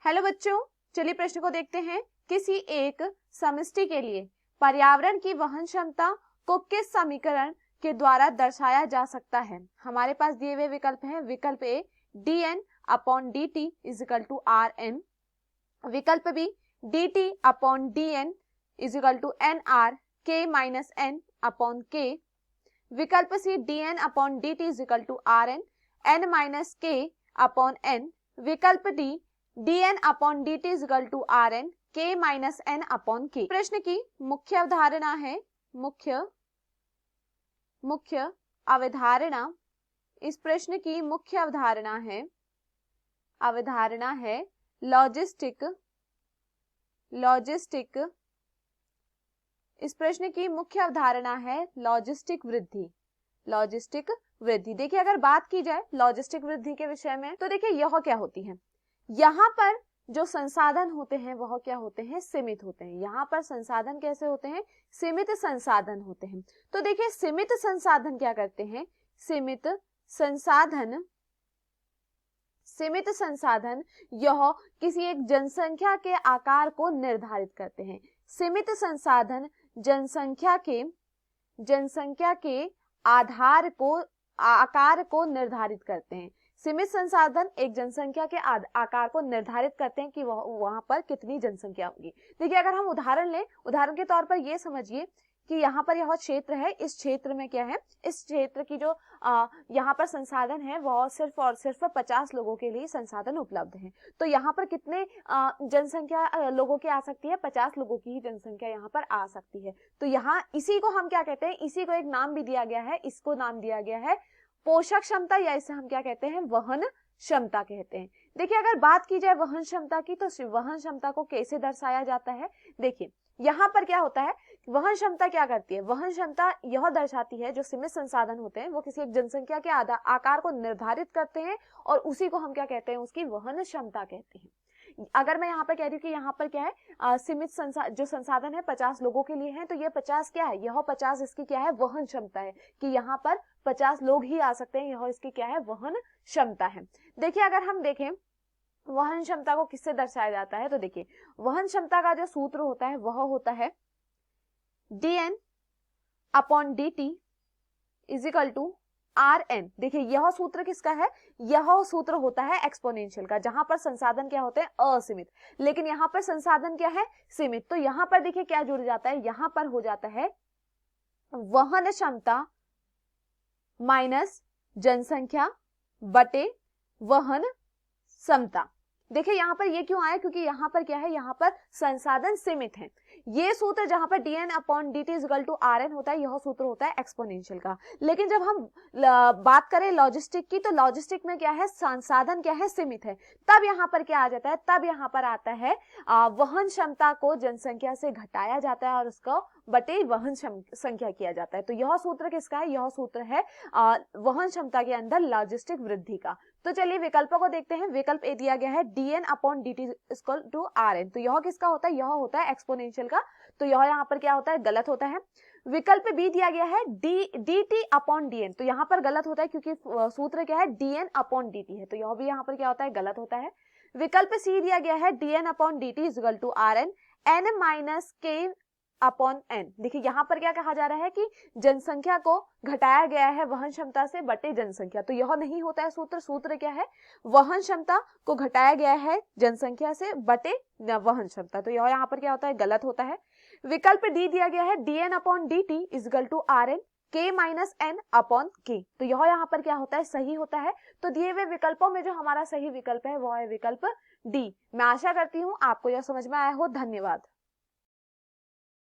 Hello बच्चों, चलिए प्रश्न को देखते हैं। किसी एक समष्टि के लिए पर्यावरण की वहन क्षमता को किस समीकरण के द्वारा दर्शाया जा सकता है? हमारे पास दिए हुए विकल्प हैं। विकल्प A dn upon dt is equal to rn, विकल्प B dt upon dn is equal to nr k minus n upon k, विकल्प C dn upon dt is equal to rn n minus k upon n, विकल्प D dn upon dt is equal to rn k minus n upon k। प्रश्न की मुख्य अवधारणा है मुख्य अवधारणा, इस प्रश्न की मुख्य अवधारणा है लॉजिस्टिक। इस प्रश्न की मुख्य अवधारणा है लॉजिस्टिक वृद्धि। देखिए, अगर बात की जाए लॉजिस्टिक वृद्धि के विषय में तो देखिए यह क्या होती है। यहाँ पर जो संसाधन होते हैं वह क्या होते हैं? सीमित होते हैं। यहाँ पर संसाधन कैसे होते हैं? सीमित संसाधन होते हैं। तो देखिए सीमित संसाधन क्या करते हैं? सीमित संसाधन यह किसी एक जनसंख्या के आकार को निर्धारित करते हैं। सीमित संसाधन जनसंख्या के आकार को निर्धारित करते हैं। सीमित संसाधन एक जनसंख्या के आकार को निर्धारित करते हैं कि वहां पर कितनी जनसंख्या होगी। देखिए, अगर हम उदाहरण लें, उदाहरण के तौर पर ये समझिए कि यहाँ पर यह क्षेत्र है। इस क्षेत्र में क्या है? इस क्षेत्र की जो यहाँ पर संसाधन है वह सिर्फ और सिर्फ 50 लोगों के लिए संसाधन उपलब्ध है। तो यहाँ पर कितने जनसंख्या लोगों की आ सकती है? 50 लोगों की ही जनसंख्या यहाँ पर आ सकती है। तो यहाँ इसी को हम क्या कहते हैं? इसी को एक नाम भी दिया गया है, इसको नाम दिया गया है पोषक क्षमता, या इसे हम क्या कहते हैं? वहन क्षमता कहते हैं। देखिए, अगर बात की जाए वहन क्षमता की तो वहन क्षमता को कैसे दर्शाया जाता है? देखिए यहाँ पर क्या होता है, वहन क्षमता क्या करती है? वहन क्षमता यह दर्शाती है जो सीमित संसाधन होते हैं वो किसी एक जनसंख्या के आकार को निर्धारित करते हैं और उसी को हम क्या कहते हैं? उसकी वहन क्षमता कहते हैं। अगर मैं यहाँ पर कह रही हूँ कि यहाँ पर क्या है, सीमित जो संसाधन है 50 लोगों के लिए है, तो ये 50 क्या है? यह 50 इसकी क्या है? वहन क्षमता है कि यहाँ पर 50 लोग ही आ सकते हैं। यह इसकी क्या है? वहन क्षमता है। देखिए, अगर हम देखें वहन क्षमता को किससे दर्शाया जाता है, तो देखिए वहन क्षमता का जो सूत्र होता है वह होता है dn upon dt is equal to rn। देखिए यह सूत्र किसका है? यह सूत्र होता है एक्सपोनेंशियल का, जहां पर संसाधन क्या होते हैं? असीमित, लेकिन यहाँ पर संसाधन क्या है? सीमित। तो यहाँ पर देखिए क्या जुड़ जाता है? यहाँ पर हो जाता है वहन क्षमता माइनस जनसंख्या बटे वहन क्षमता। देखिए यहाँ पर ये क्यों आया? क्योंकि यहाँ पर क्या है? यहाँ पर संसाधन सीमित है। ये सूत्र जहां पर dn upon dt is equal to rn होता है, यह सूत्र होता है एक्सपोनेंशियल का। लेकिन जब हम बात करें लॉजिस्टिक की, तो लॉजिस्टिक में क्या है? संसाधन क्या है? सीमित है। तब यहाँ पर क्या आ जाता है? तब यहाँ पर आता है वहन क्षमता को जनसंख्या से घटाया जाता है और उसको बटे वहन संख्या किया जाता है। तो यह सूत्र किसका है? यह सूत्र है वहन क्षमता के अंदर लॉजिस्टिक वृद्धि का। तो चलिए विकल्पों को देखते हैं। विकल्प ए दिया गया है dn upon dt equal to rn, तो यह किसका होता है? यह होता है एक्सपोनेंशियल का। तो यह यहाँ पर क्या होता है? गलत होता है। विकल्प बी दिया गया है dt अपॉन dn, तो यहाँ पर गलत होता है क्योंकि सूत्र क्या है? dn अपॉन dt है, तो यह भी यहाँ पर क्या होता है? गलत होता है। विकल्प सी दिया गया है dn upon dt is equal to rn n minus k upon n। देखिए यहाँ पर क्या कहा जा रहा है कि जनसंख्या को घटाया गया है वहन क्षमता से बटे जनसंख्या, तो यह नहीं होता है सूत्र। सूत्र क्या है? वहन क्षमता को घटाया गया है जनसंख्या से बटे वहन क्षमता, तो यह यहाँ पर क्या होता है? गलत होता है। विकल्प डी दिया गया है dn upon dt is equal to rn k minus n upon k, तो यह यहाँ पर क्या होता है? सही होता है। तो दिए हुए विकल्पों में जो हमारा सही विकल्प है वह है विकल्प डी। मैं आशा करती हूँ आपको यह समझ में आया हो। धन्यवाद।